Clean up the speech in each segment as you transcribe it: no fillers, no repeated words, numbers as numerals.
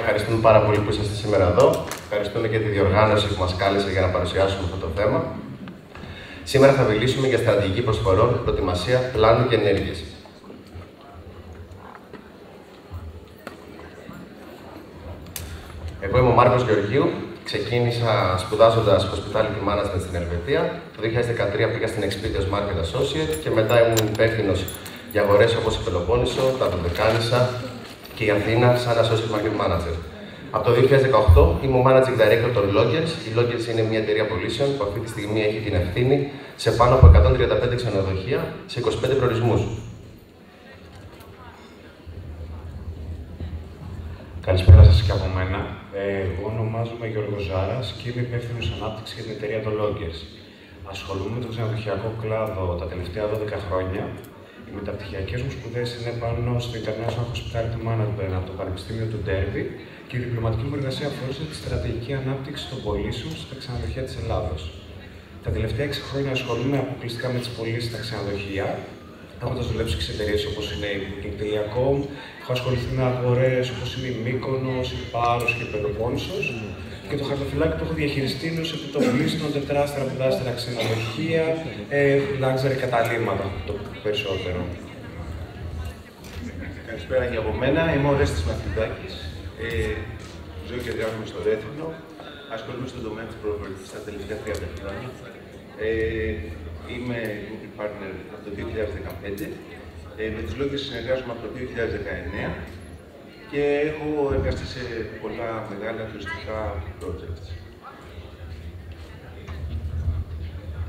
Ευχαριστούμε πάρα πολύ που είσαστε σήμερα εδώ. Ευχαριστούμε και τη διοργάνωση που μας κάλεσε για να παρουσιάσουμε αυτό το θέμα. Σήμερα θα μιλήσουμε για στρατηγική προσφορών, προετοιμασία, πλάνου και ενέργειες. Εγώ είμαι ο Μάρκος Γεωργίου. Ξεκίνησα σπουδάζοντας Hospitality Management στην Ελβετία. Το 2013 πήγα στην Expedios Market Associate και μετά ήμουν υπεύθυνος για αγορές όπως η Πελοπόννησο, τα Δωδεκάνησα και η Αθήνα σαν Associate Market Manager. Από το 2018 είμαι ο Managing Director των Loggers. Η Loggers είναι μια εταιρεία πωλήσεων που αυτή τη στιγμή έχει την ευθύνη σε πάνω από 135 ξενοδοχεία σε 25 προορισμούς. Καλησπέρα σας και από μένα. Εγώ ονομάζομαι Γιώργος Ζάρας και είμαι υπεύθυνος ανάπτυξης για την εταιρεία των Loggers. Ασχολούμαι με τον ξενοδοχειακό κλάδο τα τελευταία 12 χρόνια. Οι μεταπτυχιακές μου σπουδές είναι πάνω στο International Hospitality Management από το Πανεπιστήμιο του Derby και η διπλωματική μου εργασία αφορούσε τη στρατηγική ανάπτυξη των πωλήσεων στα ξενοδοχεία της Ελλάδος. Τα τελευταία 6 χρόνια ασχολούμαι αποκλειστικά με τις πωλήσεις στα ξενοδοχεία, έχοντας δουλέψει σε εταιρείες όπως είναι η Booking.com, έχω ασχοληθεί με αγορές όπως είναι η Μύκονος, η Πάρος και η Πελοπόννησος και το χαρτοφυλάκι που έχω διαχειριστεί είναι ως επιτοπλίστων, τετράστερα, πεντάστερα ξενοδοχεία, luxury καταλύματα το περισσότερο. Καλησπέρα και από μένα, είμαι ο Ρέστης Μαθητάκης. Ζω και εργάζομαι στο Ρέθινο. Ασχολούμαι στον τομέα της προοπτικής τα τελευταία 30 χρόνια. Είμαι Google Partner από το 2015. Με τις Loggers συνεργάζομαι από το 2019 και έχω εργαστεί σε πολλά μεγάλα τουριστικά projects.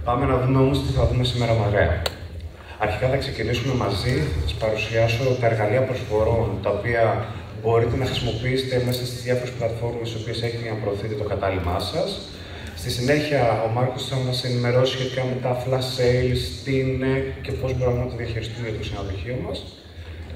Πάμε να δούμε όμως τι θα δούμε σήμερα μαγαία. Αρχικά θα ξεκινήσουμε μαζί, θα σας παρουσιάσω τα εργαλεία προσφορών, τα οποία μπορείτε να χρησιμοποιήσετε μέσα στις διάφορες πλατφόρμες στις οποίες έχετε για να προωθείτε το κατάλημά σας. Στη συνέχεια, ο Μάρκος θα μας ενημερώσει σχετικά με τα flash sales, τι είναι και πώς μπορούμε να το διαχειριστούμε για το ξενοδοχείο μας.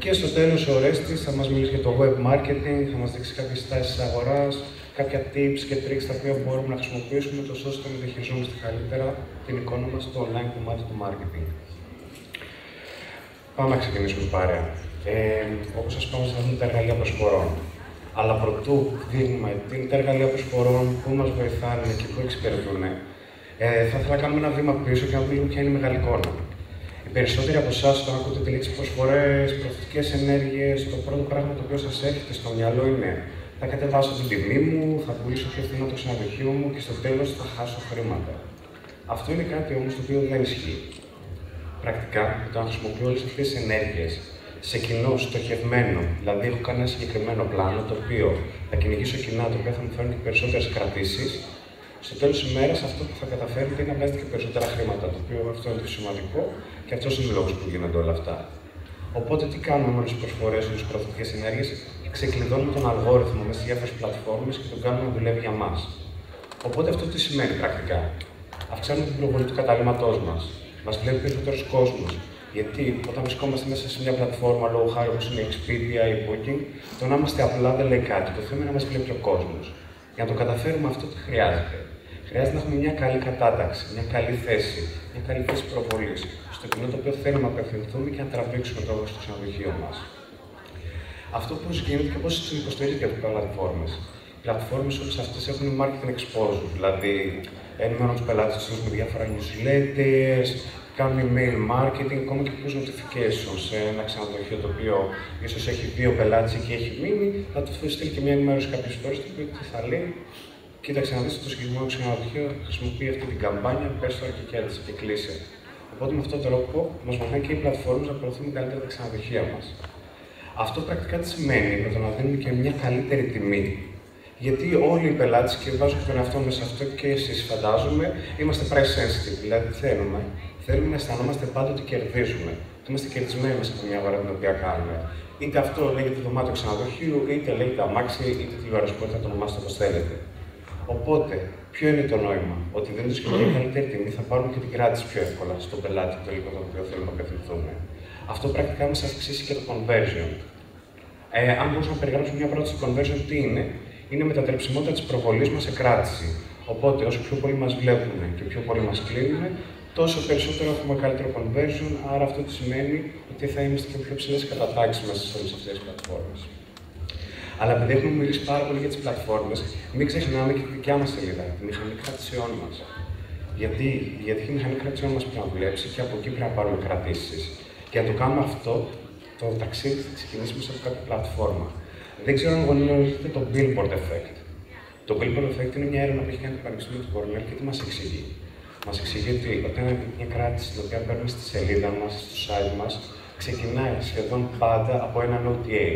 Και στο τέλος, ο Ρέστης θα μας μιλήσει για το web marketing, θα μας δείξει κάποιες τάσεις αγοράς, κάποια tips και tricks τα οποία μπορούμε να χρησιμοποιήσουμε τόσο ώστε να διαχειριζόμαστε καλύτερα την εικόνα μας στο online κομμάτι του marketing. Πάμε να ξεκινήσουμε παρέα. Όπως σας είπαμε, θα δούμε τα εργαλεία προσφορών. Αλλά προτού δίνουμε τα εργαλεία προσφορών, πού μας βοηθάνε και πού εξυπηρετούν, θα ήθελα να κάνουμε ένα βήμα πίσω και να δούμε ποια είναι η μεγάλη εικόνα. Οι περισσότεροι από εσάς, όταν ακούτε τη λέξη προσφορές, προωθητικές ενέργειες, το πρώτο πράγμα το οποίο σας έρχεται στο μυαλό είναι θα κατεβάσω την τιμή μου, θα πουλήσω πιο φθηνό το ξενοδοχείο μου και στο τέλος θα χάσω χρήματα. Αυτό είναι κάτι όμως το οποίο δεν ισχύει. Πρακτικά, όταν χρησιμοποιώ όλες αυτές τις ενέργειες σε κοινό, στοχευμένο, δηλαδή έχω κάνει ένα συγκεκριμένο πλάνο το οποίο θα κυνηγήσω κοινά, το οποίο θα μου φέρνει και περισσότερες κρατήσεις. Στο τέλος της ημέρας, αυτό που θα καταφέρετε είναι να βγάζετε και περισσότερα χρήματα, το οποίο αυτό είναι το σημαντικό και αυτός είναι ο λόγος που γίνονται όλα αυτά. Οπότε, τι κάνουμε με τις προσφορές και τις προωθητικές ενέργειες, ξεκλειδώνουμε τον αλγόριθμο μέσα στις διάφορες πλατφόρμες και τον κάνουμε να δουλεύει για μας. Οπότε, αυτό τι σημαίνει πρακτικά. Αυξάνουμε την προβολή του καταλύματός μας. Μας βλέπει περισσότερος κόσμος. Γιατί όταν βρισκόμαστε μέσα σε μια πλατφόρμα, λόγω χάρη όπως είναι η Expedia ή η Booking, το να είμαστε απλά δεν λέει κάτι. Το θέμα είναι να μας βλέπει ο κόσμος. Για να το καταφέρουμε αυτό, τι χρειάζεται. Χρειάζεται να έχουμε μια καλή κατάταξη, μια καλή θέση προβολής στο κοινό το οποίο θέλουμε να απευθυνθούμε και να τραβήξουμε το στο ξενοδοχείο μας. Αυτό πώς γίνεται και πώς υποστηρίζεται από τις πλατφόρμες. Οι πλατφόρμες όπως αυτές έχουν marketing exposure, δηλαδή ενημερώνουν τους πελάτες τους με διάφορα newsletters, κάνουν email marketing, ακόμα και push notifications σε ένα ξενοδοχείο το οποίο ίσως έχει 2 πελάτες και έχει μείνει, θα του στείλει και μια ενημέρωση κάποιες φορές το οποίο τι θα λέει. Κοίταξε να δεις το συγκεκριμένο ξενοδοχείο χρησιμοποιεί αυτή την καμπάνια, πες τώρα και κέρδισε και κλείσε. Οπότε με αυτόν τον τρόπο μας βοηθάνε και οι πλατφόρμες να προωθούν καλύτερα τα ξενοδοχεία μας. Αυτό πρακτικά τι σημαίνει με το να δίνουμε και μια καλύτερη τιμή. Γιατί όλοι οι πελάτες, και βάζω και τον εαυτό μέσα σε αυτό και εσείς φαντάζομαι, είμαστε price sensitive. Δηλαδή θέλουμε να αισθανόμαστε πάντα ότι κερδίζουμε. Ότι είμαστε κερδισμένοι μέσα από μια αγορά την οποία κάνουμε. Είτε αυτό λέγεται δωμάτιο ξενοδοχείου, είτε λέγεται αμάξι, είτε τηλεόραση, μπορείτε να το ονομάσετε όπως θέλετε. Οπότε, ποιο είναι το νόημα, ότι δίνοντας και μια καλύτερη τιμή θα πάρουμε και την κράτηση πιο εύκολα στον πελάτη το υλικό το οποίο θέλουμε να απευθυνθούμε. Αυτό πρακτικά μας αυξήσει και το conversion. Αν μπορούσαμε να περιγράψουμε μια πρόταση conversion, τι είναι, είναι μετατρεψιμότητα της προβολής μας σε κράτηση. Οπότε, όσο πιο πολύ μας βλέπουν και πιο πολύ μας κλείνουν, τόσο περισσότερο έχουμε καλύτερο conversion. Άρα, αυτό τι σημαίνει ότι θα είμαστε και πιο ψηλές κατατάξεις μέσα σε όλες αυτές τις πλατφόρμες. Αλλά επειδή έχουμε μιλήσει πάρα πολύ για τις πλατφόρμες, μην ξεχνάμε και τη δικιά μας σελίδα, τη μηχανή κρατήσεών μας. Γιατί η μηχανή κρατήσεών μας πρέπει να δουλέψει και από εκεί πρέπει να πάρουμε κρατήσεις. Και να το κάνουμε αυτό, το ταξίδι θα ξεκινήσει μέσα από κάποια πλατφόρμα. Δεν ξέρω αν γνωρίζετε το Billboard Effect. Το Billboard Effect είναι μια έρευνα που έχει κάνει το Πανεπιστήμιο του Κορνέλ και τι μας εξηγεί. Μας εξηγεί ότι όταν μια κράτηση την οποία παίρνουμε στη σελίδα μας, στο site μας, ξεκινάει σχεδόν πάντα από έναν OTA.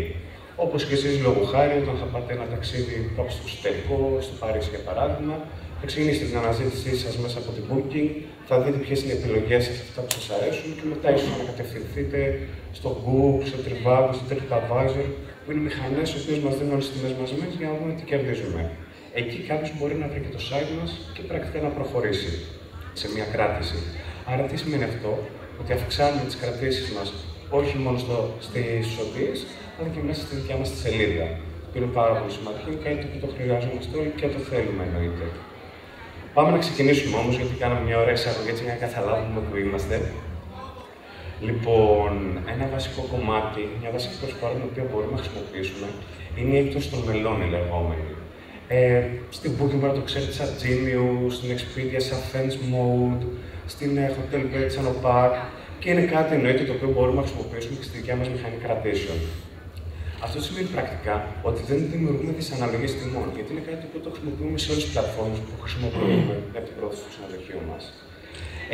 Όπως και εσείς, λόγω χάρη, όταν θα πάτε ένα ταξίδι κάπου στο εξωτερικό, στο Παρίσι για παράδειγμα, θα ξεκινήσετε την αναζήτησή σας μέσα από την Booking, θα δείτε ποιες είναι οι επιλογές σας, αυτά που σας αρέσουν και μετά ίσως να κατευθυνθείτε στο Google, στο Trivago, στο TripAdvisor, που είναι μηχανές οι οποίες μας δίνουν όλες τις τιμές μαζεμένες για να δούμε τι κερδίζουμε. Εκεί κάποιος μπορεί να βρει και το site μας και πρακτικά να προχωρήσει σε μια κράτηση. Άρα τι σημαίνει αυτό? Ότι αυξάνουμε τις κρατήσεις μας όχι μόνο στις οδείες, αλλά και μέσα στη δικιά μας τη σελίδα. Που είναι πάρα πολύ σημαντικό, είναι κάτι που το χρειάζομαστε όλοι και το θέλουμε εννοείται. Πάμε να ξεκινήσουμε όμως, γιατί κάναμε μια ωραία εισαγωγή έτσι για να καταλάβουμε που είμαστε. Λοιπόν, ένα βασικό κομμάτι, μια βασική προσφορά την οποία μπορούμε να χρησιμοποιήσουμε είναι η έκπτωση των μελών, η λεγόμενη. Στην Booking μπορεί να το ξέρετε σαν Genius, στην Expedia σαν Fence Mode, στην Hotelbed σαν Opac και είναι κάτι εννοείται το οποίο μπορούμε να χρησιμοποιήσουμε και στη δικιά μας μηχανή κρατήσεων. Αυτό σημαίνει πρακτικά ότι δεν δημιουργούμε δυσαναλογίες τιμών, γιατί είναι κάτι που το χρησιμοποιούμε σε όλες τις πλατφόρμες που χρησιμοποιούμε για την πρόθεση του ξενοδοχείου μας.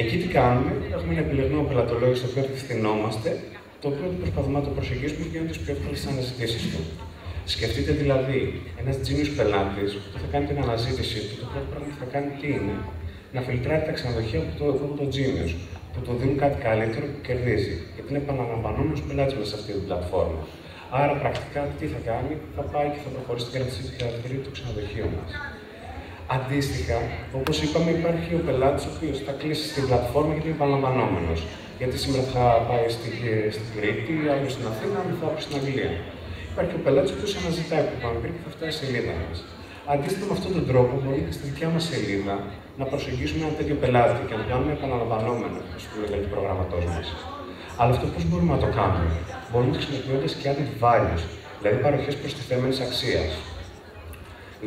Εκεί τι κάνουμε, έχουμε ένα επιλεγμένο πελατολόγιο στο οποίο απευθυνόμαστε, το οποίο προσπαθούμε να το προσεγγίσουμε και γίνονται τις πιο εύκολες αναζητήσεις του. Σκεφτείτε δηλαδή ένας Genius πελάτης που θα κάνει την αναζήτηση του, το πρώτο πράγμα που θα κάνει τι είναι, να φιλτράρει τα ξενοδοχεία από το Genius, που του δίνουν κάτι καλύτερο που κερδίζει, γιατί είναι επαναλαμβανόμενος πελάτης μέσα σε αυτή την πλατφόρμα. Άρα, πρακτικά, τι θα κάνει, θα πάει και θα προχωρήσει στην χαρακτηριστική του ξενοδοχείου μας. Αντίστοιχα, όπως είπαμε, υπάρχει ο πελάτης ο οποίος θα κλείσει στην πλατφόρμα γιατί είναι επαναλαμβανόμενος. Γιατί σήμερα θα πάει στην Κρήτη, αύριο στην Αθήνα, αύριο θα πάει στην Αγγλία. Υπάρχει ο πελάτης ο οποίος αναζητάει που πάμε πριν και θα φτάσει στη σελίδα μας. Αντίστοιχα, με αυτόν τον τρόπο, μπορούμε και στη δικιά μας σελίδα να προσεγγίσουμε ένα τέτοιο πελάτη και να το κάνουμε επαναλαμβανόμενο, όπως λέγεται του προγραμματός μας. Αλλά αυτό πώς μπορούμε να το κάνουμε? Μπορούμε χρησιμοποιώντας και added values, δηλαδή παροχές προστιθέμενης αξίας.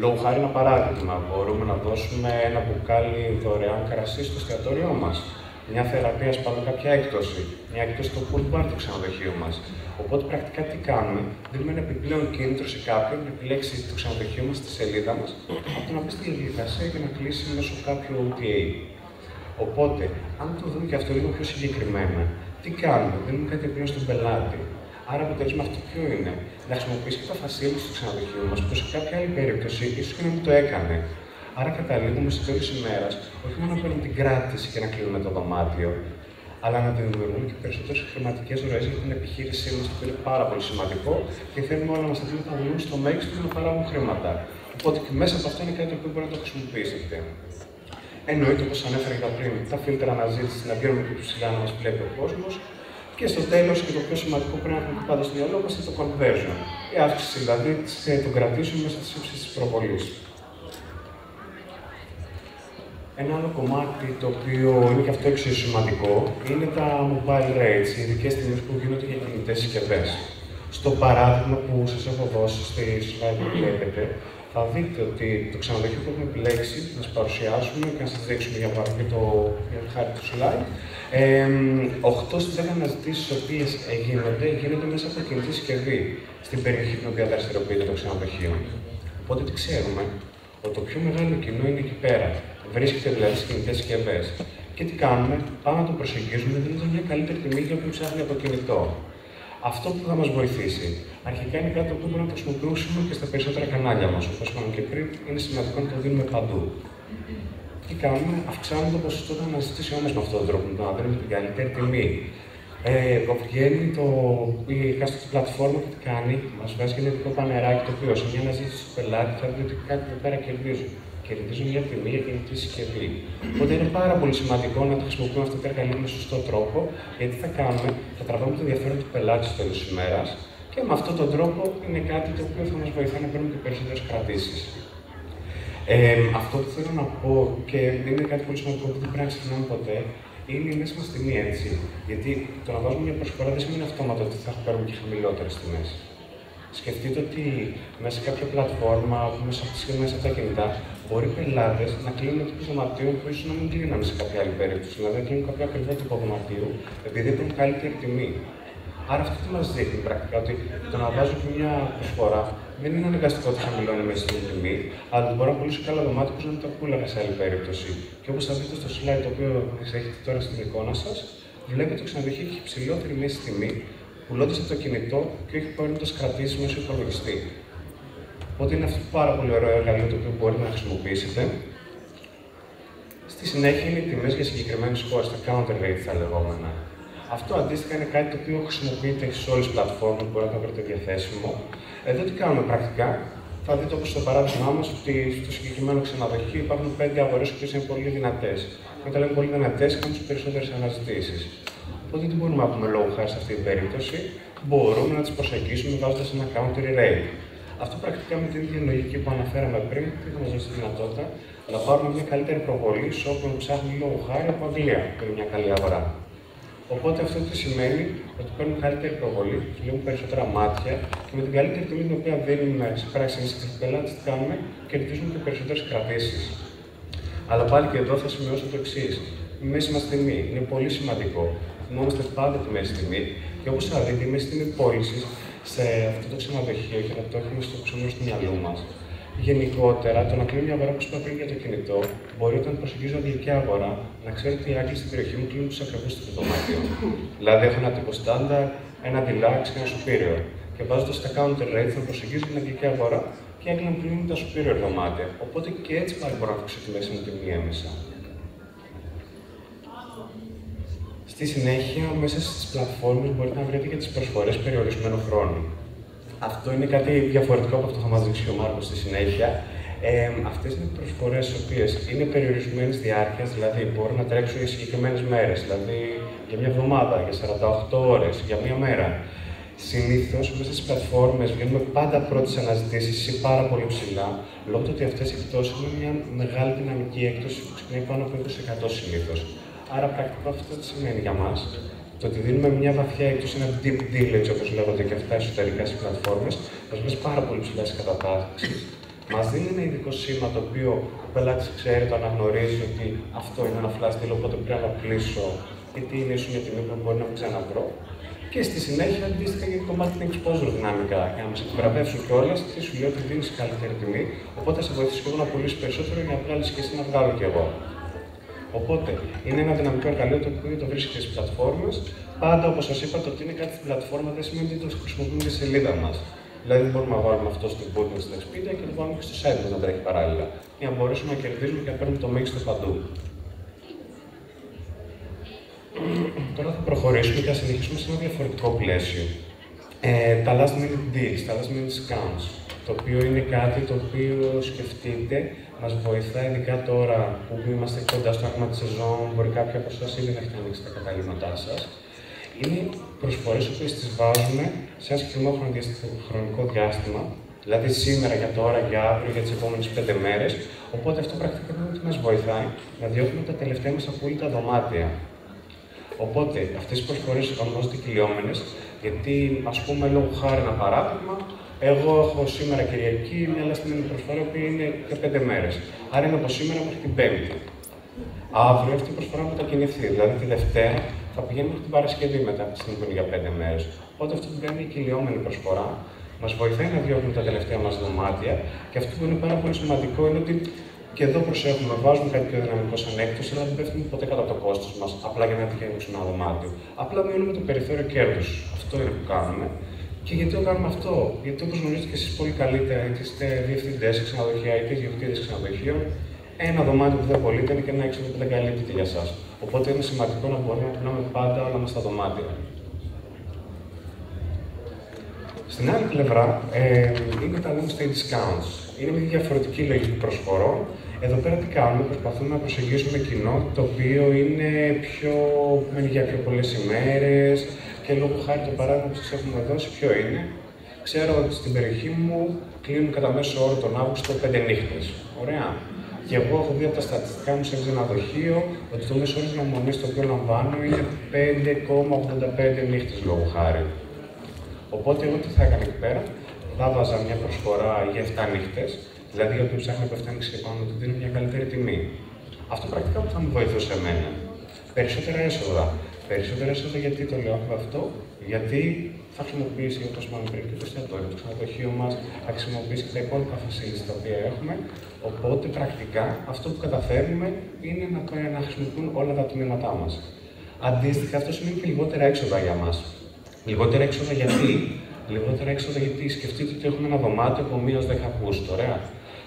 Λόγω χάρη ένα παράδειγμα, μπορούμε να δώσουμε ένα μπουκάλι δωρεάν κρασί στο εστιατόριό μας, μια θεραπεία σπάνου κάποια έκπτωση, μια έκπτωση στο pool bar του ξενοδοχείου μας. Οπότε πρακτικά τι κάνουμε, δίνουμε ένα επιπλέον κίνητρο σε κάποιον να επιλέξει το ξενοδοχείο μας στη σελίδα μας, από το να μπει στη διαδικασία και να κλείσει μέσω κάποιου OTA. Οπότε, αν το δούμε και αυτό λίγο πιο συγκεκριμένα, τι κάνουμε, δίνουμε κάτι επιπλέον στον πελάτη. Άρα, αποτέλεσμα αυτό ποιο είναι? Να χρησιμοποιήσει και τα facilities του ξενοδοχείου μας, που σε κάποια άλλη περίπτωση ίσως και να μην το έκανε. Άρα, καταλήγουμε στο τέλος της ημέρας, όχι μόνο να παίρνουμε την κράτηση και να κλείνουμε το δωμάτιο, αλλά να δημιουργούμε και περισσότερες χρηματικές ροές για την επιχείρησή μας, που είναι πάρα πολύ σημαντικό και θέλουμε όλα μας τα δίνουμε να βγουν στο μέγιστο και να παράγουν χρήματα. Οπότε και μέσα από αυτό είναι κάτι που μπορεί να το χρησιμοποιήσετε. Εννοείται, όπως ανέφερα και πριν, τα φίλτρα αναζήτηση να βγαίνουμε πιο ψηλά να μας βλέπει ο κόσμος. Και στο τέλος, και το πιο σημαντικό που πρέπει να έχουμε πάντα στο μυαλό μας είναι το conversion. Η αύξηση δηλαδή των κρατήσεων μέσα στις ύψεις της προβολής. Ένα άλλο κομμάτι το οποίο είναι και αυτό εξίσου σημαντικό είναι τα mobile rates, οι ειδικές τιμές που γίνονται για κινητές συσκευές. Στο παράδειγμα που σας έχω δώσει στη slide που βλέπετε, θα δείτε ότι το ξενοδοχείο που έχουμε επιλέξει να σας παρουσιάσουμε και να σας δείξουμε για παράδειγμα για χάρη του slide. 8 στις 10 αναζητήσεις οι οποίες γίνονται μέσα από κινητή συσκευή στην περιοχή την οποία δραστηριοποιείται το ξενοδοχείο. Οπότε τι ξέρουμε, ότι το πιο μεγάλο κοινό είναι εκεί πέρα. Βρίσκεται δηλαδή στις κινητές συσκευές. Και τι κάνουμε, πάμε να το προσεγγίσουμε, δίνοντας μια καλύτερη τιμή για όποιον ψάχνει από κινητό. Αυτό που θα μας βοηθήσει, αρχικά είναι κάτι που μπορούμε να το χρησιμοποιήσουμε και στα περισσότερα κανάλια μας. Όπως είπαμε και πριν, είναι σημαντικό να το δίνουμε παντού. Τι κάνουμε, αυξάνουμε το ποσοστό των αναζητήσεών μας με αυτόν τον τρόπο, να δίνουμε την καλύτερη τιμή. Βγαίνει η εκάστοτε πλατφόρμα και τι κάνει, μας βάζει και ένα ειδικό πανεράκι το οποίο σε μια αναζήτηση του πελάτη θα δει ότι κάτι εδώ πέρα κερδίζουν. Κερδίζουν μια τιμή για κινητή συσκευή. Οπότε είναι πάρα πολύ σημαντικό να το χρησιμοποιούμε αυτά τα εργαλεία με σωστό τρόπο, γιατί θα κάνουμε, θα τραβάμε το ενδιαφέρον του πελάτη στο τέλος της ημέρας και με αυτόν τον τρόπο είναι κάτι το οποίο θα μας βοηθάει να παίρνουμε και περισσότερες κρατήσεις. Αυτό που θέλω να πω και είναι κάτι πολύ σημαντικό που δεν πρέπει να ξεχνάμε ποτέ, είναι η μέση μας τιμή, έτσι. Γιατί το να βάζουμε μια προσφορά δεν σημαίνει αυτόματα ότι θα παίρνουμε και χαμηλότερες τιμές. Σκεφτείτε ότι μέσα σε κάποια πλατφόρμα, μέσα από τα κινητά, μπορεί οι πελάτες να κλείνουν τύπους δωματίων που ίσως να μην κλείνανε σε κάποια άλλη περίπτωση. Δηλαδή να κλείνουν κάποιο ακριβό τύπο δωματίου, επειδή έχουν καλύτερη τιμή. Άρα αυτό τι μας δείχνει πρακτικά, ότι το να βάζω και μια προσφορά δεν είναι αναγκαστικό ότι χαμηλώνει μέσα στην τιμή, αλλά μπορεί να πουλήσω καλά δωμάτια που δεν τα πούλαγα σε άλλη περίπτωση. Και όπως θα δείτε στο slide το οποίο έχετε τώρα στην εικόνα σας, βλέπετε ότι το ξενοδοχείο έχει υψηλότερη μέση τιμή, πουλώντας από το κινητό και όχι παίρνοντας κρατήσεις μέσω υπολογιστή. Οπότε είναι αυτό πάρα πολύ ωραίο εργαλείο το οποίο μπορείτε να χρησιμοποιήσετε. Στη συνέχεια είναι οι τιμές για συγκεκριμένες χώρες, τα counter rates τα λεγόμενα. Αυτό αντίστοιχα είναι κάτι το οποίο χρησιμοποιείται σε όλες τις πλατφόρμες που μπορείτε να βρείτε διαθέσιμο. Εδώ τι κάνουμε πρακτικά. Θα δείτε όπως στο παράδειγμά μας ότι στο συγκεκριμένο ξενοδοχείο υπάρχουν 5 αγορές που είναι πολύ δυνατές. Και όταν λέμε πολύ δυνατές, κάνουν τις περισσότερες αναζητήσεις. Οπότε τι μπορούμε να πούμε λόγω χάρη σε αυτή την περίπτωση, μπορούμε να τις προσεγγίσουμε βάζοντας ένα counter rate. Αυτό πρακτικά με την ίδια λογική που αναφέραμε πριν, θα μας δώσει τη δυνατότητα να πάρουμε μια καλύτερη προβολή σε όποιον ψάχνει λόγω χάρη από Αγγλία, που είναι μια καλή αγορά. Οπότε αυτό τι σημαίνει ότι παίρνουν καλύτερη προβολή, βλέπουν περισσότερα μάτια και με την καλύτερη τιμή την οποία δίνουμε σε πράξεις στους πελάτες, τι κάνουμε, κερδίζουμε και περισσότερες κρατήσεις. Αλλά πάλι και εδώ θα σημειώσω το εξής. Η μέση μας τιμή είναι πολύ σημαντικό. Θυμόμαστε πάντα τη μέση τιμή και όπως θα δείτε, η μέση τιμή πώλησης σε αυτό το ξενοδοχείο και να το έχουμε στο ξενοδοχείο στο μυαλό μας. Γενικότερα, το να κλείνω μια αγορά που είπα πριν για το κινητό, μπορεί όταν προσεγγίζω αγγλική αγορά να ξέρω ότι οι Άγγλοι στην περιοχή μου κλείνουν τους ακριβούς του δωμάτιου. Δηλαδή, έχω ένα τύπο στάνταρ, ένα deluxe και ένα superior. Και βάζοντας τα counter rates να προσεγγίζω την αγγλική αγορά και οι Άγγλοι να κλείνουν τα superior δωμάτια. Οπότε και έτσι πάλι μπορώ να αυξήσω τη μέση μου τιμή έμεσα. Στη συνέχεια, μέσα στις πλατφόρμες μπορείτε να βρείτε και τις προσφορές περιορισμένου χρόνου. Αυτό είναι κάτι διαφορετικό από αυτό που θα μας δείξει ο Μάρκος στη συνέχεια. Αυτές είναι προσφορές οι οποίες είναι περιορισμένης διάρκειας, δηλαδή μπορούν να τρέξουν για συγκεκριμένες μέρες, δηλαδή για μια εβδομάδα, για 48 ώρες, για μια μέρα. Συνήθως μέσα στις πλατφόρμες βγαίνουμε πάντα πρώτες αναζητήσεις ή πάρα πολύ ψηλά, λόγω του ότι αυτές οι εκπτώσεις είναι μια μεγάλη δυναμική έκπτωση που ξεκινάει πάνω από 20% συνήθως. Άρα πρακτικά αυτό τι σημαίνει για μας. Το ότι δίνουμε μια βαθιά έκπτωση, ένα deep deal, έτσι όπως λέγονται και αυτά εσωτερικά στις πλατφόρμες, μας βάζει πάρα πολύ ψηλά στις κατατάξεις. Μας δίνει ένα ειδικό σήμα το οποίο ο πελάτης ξέρει, το αναγνωρίζει ότι αυτό είναι ένα flash deal, οπότε πρέπει να κλείσω, γιατί είναι ίσως μια τιμή που μπορεί να μην ξαναβρω. Και στη συνέχεια αντίστοιχα για το marketing exposure δυναμικά, για να μας επιβραβεύσουν κιόλας, τι σου λέει ότι δίνεις καλύτερη τιμή, οπότε θα σε βοηθήσει και εγώ να πουλήσω περισσότερο για να βγάλεις και εσύ να βγάλω κι εγώ. Οπότε είναι ένα δυναμικό εργαλείο το οποίο το βρίσκεται στις πλατφόρμες. Πάντα όπως σας είπα, το ότι είναι κάτι στην πλατφόρμα δεν σημαίνει ότι το χρησιμοποιούμε στη σελίδα μας. Δηλαδή δεν μπορούμε να βάλουμε αυτό στο booking στην Expedia και το βάλουμε και στο site μας να τρέχει παράλληλα. Για να μπορέσουμε να κερδίζουμε και να παίρνουμε το μέγιστο παντού. Τώρα θα προχωρήσουμε και θα συνεχίσουμε σε ένα διαφορετικό πλαίσιο. Τα last minute deals, τα last minute discounts. Το οποίο είναι κάτι το οποίο σκεφτείτε, μας βοηθάει ειδικά τώρα που είμαστε κοντά στο άκμα της σεζόν, μπορεί κάποιοι από εσάς ήδη να έχετε ανοίξει τα καταλήμματά σας. Είναι προσφορές που τις βάζουμε σε ένα συγκεκριμένο χρονικό διάστημα, δηλαδή σήμερα για τώρα, για αύριο, για τις επόμενες 5 μέρες. Οπότε αυτό πρακτικά είναι ότι μας βοηθάει να διώχνουμε τα τελευταία μας απόλυτα δωμάτια. Οπότε αυτές οι προσφορές ονομάζονται κυλιόμενες, γιατί ας πούμε λόγω χάρη ένα παράδειγμα, εγώ έχω σήμερα Κυριακή μια λαστιμένη προσφορά που είναι για 5 μέρες. Άρα είναι από σήμερα μέχρι την Πέμπτη. Αύριο αυτή η προσφορά μετακινηθεί, δηλαδή τη Δευτέρα θα πηγαίνει μέχρι την Παρασκευή μετά από τη στιγμή που είναι για 5 μέρες. Οπότε αυτό που κάνει η κυλιόμενη προσφορά μας βοηθάει να διώχνουμε τα τελευταία μας δωμάτια και αυτό που είναι πάρα πολύ σημαντικό είναι ότι και εδώ προσέχουμε, βάζουμε κάτι πιο δυναμικό σαν έκπτωση, αλλά δεν πέφτουμε ποτέ κατά το κόστος μας, απλά για να τυχαίνουμε ένα δωμάτιο. Απλά μειώνουμε το περιθώριο κέρδους. Αυτό είναι που κάνουμε. Και γιατί το κάνουμε αυτό, γιατί όπως γνωρίζετε και εσείς πολύ καλύτερα, είτε είστε διευθυντές σε ξενοδοχεία, είτε ιδιοκτήτες ξενοδοχείων, ένα δωμάτιο που δεν πωλείται είναι και ένα έξοδο που δεν καλύπτεται για εσάς. Οπότε είναι σημαντικό να μπορούμε να πουλάμε πάντα όλα μας τα δωμάτια. Στην άλλη πλευρά είναι τα long stay discounts. Είναι μια διαφορετική λογική προσφορών. Εδώ πέρα τι κάνουμε, προσπαθούμε να προσεγγίσουμε κοινό το οποίο είναι μένει για πιο πολλές ημέρες και λόγω χάρη το παράδειγμα που σας έχουμε δώσει ποιο είναι. Ξέρω ότι στην περιοχή μου κλείνουν κατά μέσο όρο τον Αύγουστο 5 νύχτες. Ωραία. Και εγώ έχω δει από τα στατιστικά μου σε ξενοδοχείο ότι το μέσο όρο διαμονής το οποίο λαμβάνω είναι 5,85 νύχτες λόγω χάρη. Οπότε εγώ τι θα έκανα εκεί πέρα, θα βάζα μια προσφορά για 7 νύχτες, δηλαδή για όποιον ψάχνει από 7 νύχτες και πάνω, του δίνω μια καλύτερη τιμή. Αυτό πρακτικά που θα μου βοηθούσε εμένα. Περισσότερα έσοδα. Περισσότερα έσοδα γιατί το λέω αυτό, γιατί θα χρησιμοποιήσει, όπως είπαμε πριν, και το εστιατόριο, το ξενοδοχείο μας, θα χρησιμοποιήσει και τα υπόλοιπα facilities τα οποία έχουμε. Οπότε πρακτικά αυτό που καταφέρνουμε είναι να χρησιμοποιούν όλα τα τμήματά μας. Αντίστοιχα, αυτό σημαίνει και λιγότερα έξοδα για μας. Λιγότερα έξοδα γιατί? Λιγότερα έξοδα γιατί σκεφτείτε ότι έχουμε ένα δωμάτιο από μείως 10 Αυγούστου, ωραία.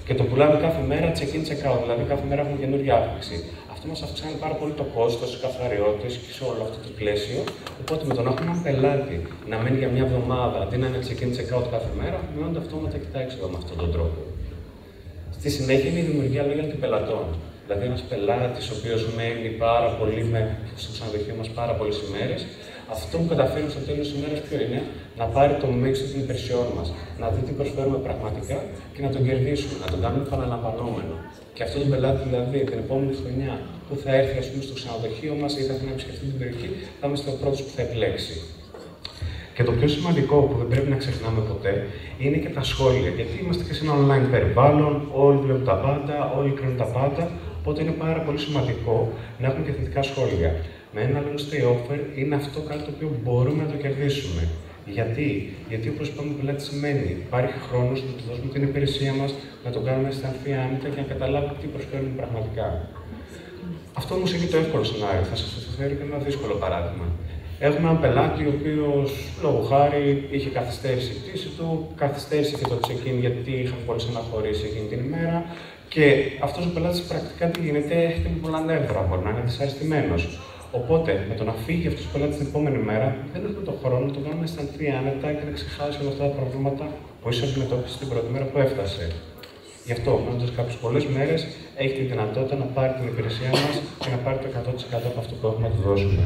Και το πουλάμε κάθε μέρα check-in, check-out, δηλαδή κάθε μέρα έχουμε καινούργια αύξηση. Αυτό μας αυξάνει πάρα πολύ το κόστος, τις καθαριότητες και σε όλο αυτό το πλαίσιο. Οπότε με το να έχουμε έναν πελάτη να μένει για μια εβδομάδα αντί να είναι check-in, check-out κάθε μέρα, μειώνονται αυτόματα και τα έξοδα με αυτόν τον τρόπο. Στη συνέχεια είναι η δημιουργία loyalty πελατών. Δηλαδή, ένας πελάτης ο οποίος μένει πάρα πολύ στο ξενοδοχείο μας πάρα πολλές ημέρες, αυτό που καταφέρνει στο τέλος της ημέρας ποιο είναι? Να πάρει το μέγιστο των υπηρεσιών μας, να δει τι προσφέρουμε πραγματικά και να τον κερδίσουμε, να τον κάνουμε επαναλαμβανόμενο. Και αυτό τον πελάτη, δηλαδή, την επόμενη χρονιά που θα έρθει στο ξενοδοχείο μας ή θα έρθει να επισκεφτεί την περιοχή, θα είμαστε ο πρώτος που θα επιλέξει. Και το πιο σημαντικό που δεν πρέπει να ξεχνάμε ποτέ είναι και τα σχόλια. Γιατί είμαστε και σε ένα online περιβάλλον, όλοι βλέπουν τα πάντα, όλοι κρίνουν τα πάντα. Οπότε είναι πάρα πολύ σημαντικό να έχουμε και θετικά σχόλια. Με ένα long stay offer είναι αυτό κάτι το οποίο μπορούμε να το κερδίσουμε. Γιατί όπως είπαμε, ο πελάτης σημαίνει υπάρχει χρόνος να του δώσουμε την υπηρεσία μας, να τον κάνουμε να αισθανθεί άνετα και να καταλάβει τι προσφέρουμε πραγματικά. Αυτό όμως είναι το εύκολο σενάριο. Θα σας φέρω και ένα δύσκολο παράδειγμα. Έχουμε έναν πελάτη ο οποίος, λόγω χάρη, είχε καθυστέρηση η πτήση του, καθυστέρησε και το check-in γιατί είχαν πολλές αναχωρήσεις εκείνη την ημέρα. Και αυτός ο πελάτης πρακτικά τι γίνεται, έχει πολλά νεύρα, μπορεί να είναι δυσαρεστημένος. Οπότε, με το να φύγει αυτός ο πελάτης την επόμενη μέρα, δεν έχουμε τον χρόνο να τον κάνουμε να αισθανθεί άνετα και να ξεχάσει όλα αυτά τα προβλήματα που ίσως αντιμετώπισε την πρώτη μέρα που έφτασε. Γι' αυτό, μένοντας κάποιες πολλές μέρες, έχει τη δυνατότητα να πάρει την υπηρεσία μας και να πάρει το 100% από αυτό που έχουμε να του δώσουμε.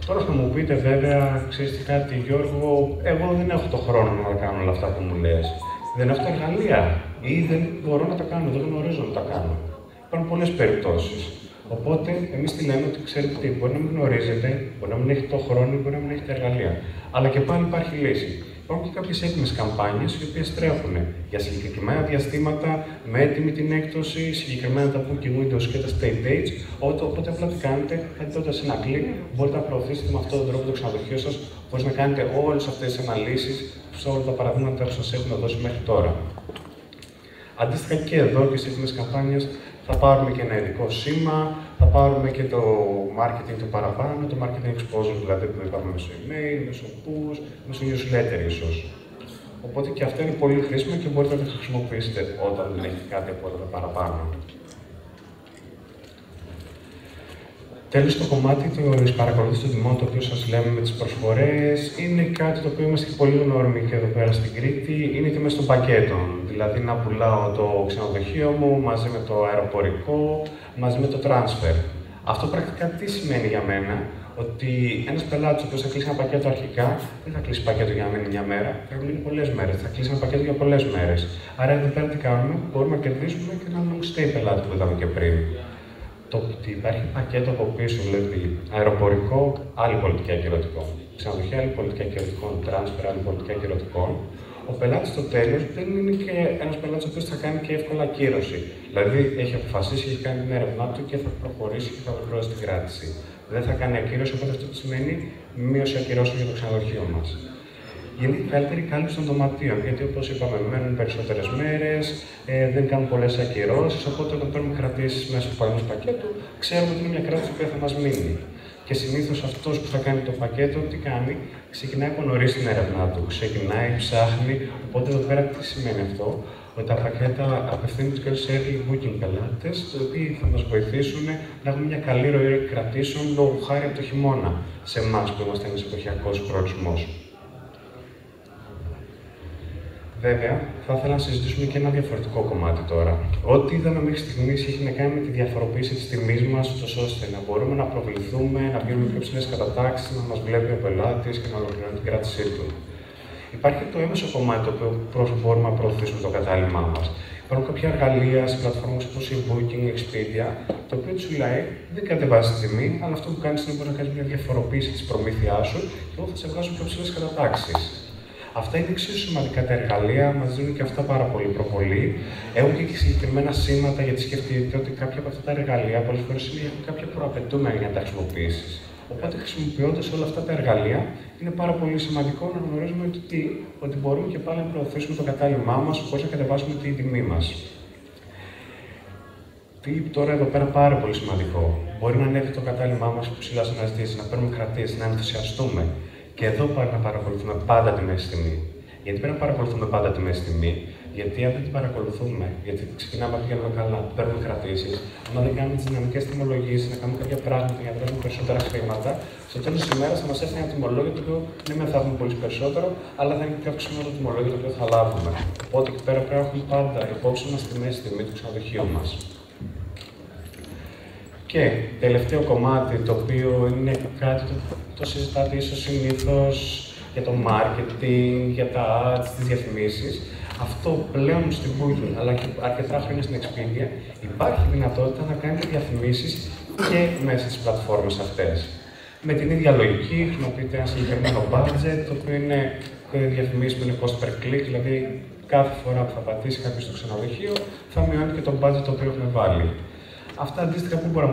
Τώρα θα μου πείτε βέβαια, ξέρεις τι κάτι Γιώργο, εγώ δεν έχω το χρόνο να κάνω όλα αυτά που μου λες. Δεν έχω τα εργαλεία ή δεν μπορώ να τα κάνω, δεν γνωρίζω να τα κάνω. Υπάρχουν πολλές περιπτώσεις. Οπότε, εμείς τι λέμε ότι ξέρετε τι, μπορεί να μην γνωρίζετε, μπορεί να μην έχετε το χρόνο, μπορεί να μην έχετε εργαλεία. Αλλά και πάλι υπάρχει λύση. Υπάρχουν και κάποιες έτοιμες καμπάνιες οι οποίες τρέχουν για συγκεκριμένα διαστήματα, με έτοιμη την έκπτωση, συγκεκριμένα τα booking windows και τα stay dates. Οπότε απλά τι κάνετε, κάνετε σε ένα κλικ, μπορείτε να προωθήσετε με αυτόν τον τρόπο το ξενοδοχείο σας, χωρίς να κάνετε όλες αυτές τις αναλύσεις σε όλα τα παραδείγματα που σας έχουμε δώσει μέχρι τώρα. Αντίστοιχα και εδώ και στις έτοιμες καμπάνιες θα πάρουμε και ένα ειδικό σήμα, θα πάρουμε και το marketing το παραπάνω, το marketing exposure δηλαδή που είπαμε μέσω email, μέσω push, μέσω newsletter ίσως. Οπότε και αυτό είναι πολύ χρήσιμο και μπορείτε να το χρησιμοποιήσετε όταν δεν έχετε κάτι από όλα τα παραπάνω. Τέλος, το κομμάτι της παρακολούθησης των τιμών, το οποίο σας λέμε με τις προσφορές, είναι κάτι το οποίο είμαστε πολύ γνώριμοι και εδώ πέρα στην Κρήτη, είναι και μέσα των πακέτων. Δηλαδή, να πουλάω το ξενοδοχείο μου μαζί με το αεροπορικό, μαζί με το transfer. Αυτό πρακτικά τι σημαίνει για μένα? Ότι ένας πελάτης ο οποίος θα κλείσει ένα πακέτο αρχικά, δεν θα κλείσει πακέτο για να μείνει μια μέρα, θα μείνει πολλές μέρες. Θα κλείσει ένα πακέτο για πολλές μέρες. Άρα, εδώ πέρα τι κάνουμε? Μπορούμε να κερδίσουμε και ένα long stay πελάτη που είδαμε και πριν. Το ότι υπάρχει πακέτο από πίσω, δηλαδή αεροπορικό, άλλη πολιτική ακυρωτικών. Ξενοδοχεία, άλλη πολιτική ακυρωτικών. Transfer, άλλη πολιτική ακυρωτικών. Ο πελάτης στο τέλος δεν είναι και ένας πελάτης ο οποίος θα κάνει και εύκολα ακύρωση. Δηλαδή έχει αποφασίσει, έχει κάνει την έρευνά του και θα προχωρήσει και θα ολοκληρώσει την κράτηση. Δεν θα κάνει ακύρωση, οπότε αυτό σημαίνει μείωση ακυρώσεων για το ξενοδοχείο μας. Γίνεται καλύτερη κάλυψη των δωματίων, γιατί όπως είπαμε, μένουν περισσότερες μέρες, δεν κάνουν πολλές ακυρώσεις, οπότε όταν παίρνουμε κρατήσεις μέσω του παραδείγματος πακέτου, ξέρουμε ότι είναι μια κράτηση που θα μας μείνει. Και συνήθως αυτός που θα κάνει το πακέτο, τι κάνει? Ξεκινάει από νωρίς την έρευνά του, ξεκινάει, ψάχνει, οπότε εδώ πέρα τι σημαίνει αυτό? Ότι τα πακέτα απευθύνονται και σε early booking πελάτες, οι οποίοι θα μας βοηθήσουν να έχουμε μια καλή ροή κρατήσεων λόγω χάρη από το χειμώνα, σε εμάς που είμαστε ένας εποχιακός προορισμός. Βέβαια, θα ήθελα να συζητήσουμε και ένα διαφορετικό κομμάτι τώρα. Ό,τι είδαμε μέχρι στιγμής έχει να κάνει με τη διαφοροποίηση της τιμής μας, ώστε να μπορούμε να προβληθούμε, να βγαίνουμε πιο ψηλές κατατάξεις, να μας βλέπει ο πελάτης και να ολοκληρώνει την κράτησή του. Υπάρχει το έμεσο κομμάτι το οποίο μπορούμε να προωθήσουμε το κατάλημά μας. Υπάρχουν κάποια εργαλεία σε πλατφόρμες όπως η Booking, Expedia, το οποίο σου λέει δεν κατεβάζει τη τιμή, αλλά αυτό που κάνεις είναι μπορεί να κάνεις μια διαφοροποίηση της προμήθειάς σου και εγώ θα σε βγάζω πιο ψηλές κατατάξεις. Αυτά είναι εξίσου σημαντικά τα εργαλεία, μας δίνουν και αυτά πάρα πολύ προβολή. Έχουν και συγκεκριμένα σήματα γιατί σκεφτείτε ότι κάποια από αυτά τα εργαλεία πολλές φορές έχουν κάποια προαπαιτούμενα για να τα χρησιμοποιήσεις. Οπότε, χρησιμοποιώντας όλα αυτά τα εργαλεία, είναι πάρα πολύ σημαντικό να γνωρίζουμε ότι μπορούμε και πάλι να προωθήσουμε το κατάλημά μας, χωρίς να κατεβάσουμε την τιμή μας. Φίλιπ, τώρα εδώ πέρα πάρα πολύ σημαντικό. Μπορεί να ανέβει το κατάλημά μας ψηλά στις αναζητήσεις, να παίρνουμε κρατήσεις, να ενθουσιαστούμε. Και εδώ πάλι να παρακολουθούμε πάντα τη μέση τιμή. Γιατί πρέπει να παρακολουθούμε πάντα τη μέση τιμή, γιατί αν δεν την παρακολουθούμε, γιατί ξεκινάμε να πηγαίνουμε καλά, παίρνουμε κρατήσεις, αν δεν κάνουμε τις δυναμικές τιμολογίες, να κάνουμε κάποια πράγματα για να βγάλουμε περισσότερα χρήματα, στο τέλος της ημέρας θα μας έρθει ένα τιμολόγιο το οποίο δεν με θα έχουμε πολύ περισσότερο, αλλά θα είναι και αυξημένο το τιμολόγιο το οποίο θα λάβουμε. Οπότε εκεί πέρα πρέπει να έχουμε πάντα υπόψη μας τη μέση τιμή του ξενοδοχείου μας. Και τελευταίο κομμάτι, το οποίο είναι κάτι το συζητάτε ίσως συνήθως για το marketing, για τα ads, τις διαφημίσεις. Αυτό πλέον στην Booking, αλλά και αρκετά χρόνια στην Expedia, υπάρχει δυνατότητα να κάνετε διαφημίσεις και μέσα στις πλατφόρμες αυτές. Με την ίδια λογική, χρησιμοποιείτε ένα συγκεκριμένο budget, το οποίο είναι διαφημίσεις που είναι cost per click, δηλαδή κάθε φορά που θα πατήσει κάποιος στο ξενοδοχείο, θα μειώνει και το budget το οποίο έχουμε βάλει. Αυτά αντίστοιχα που μπορούν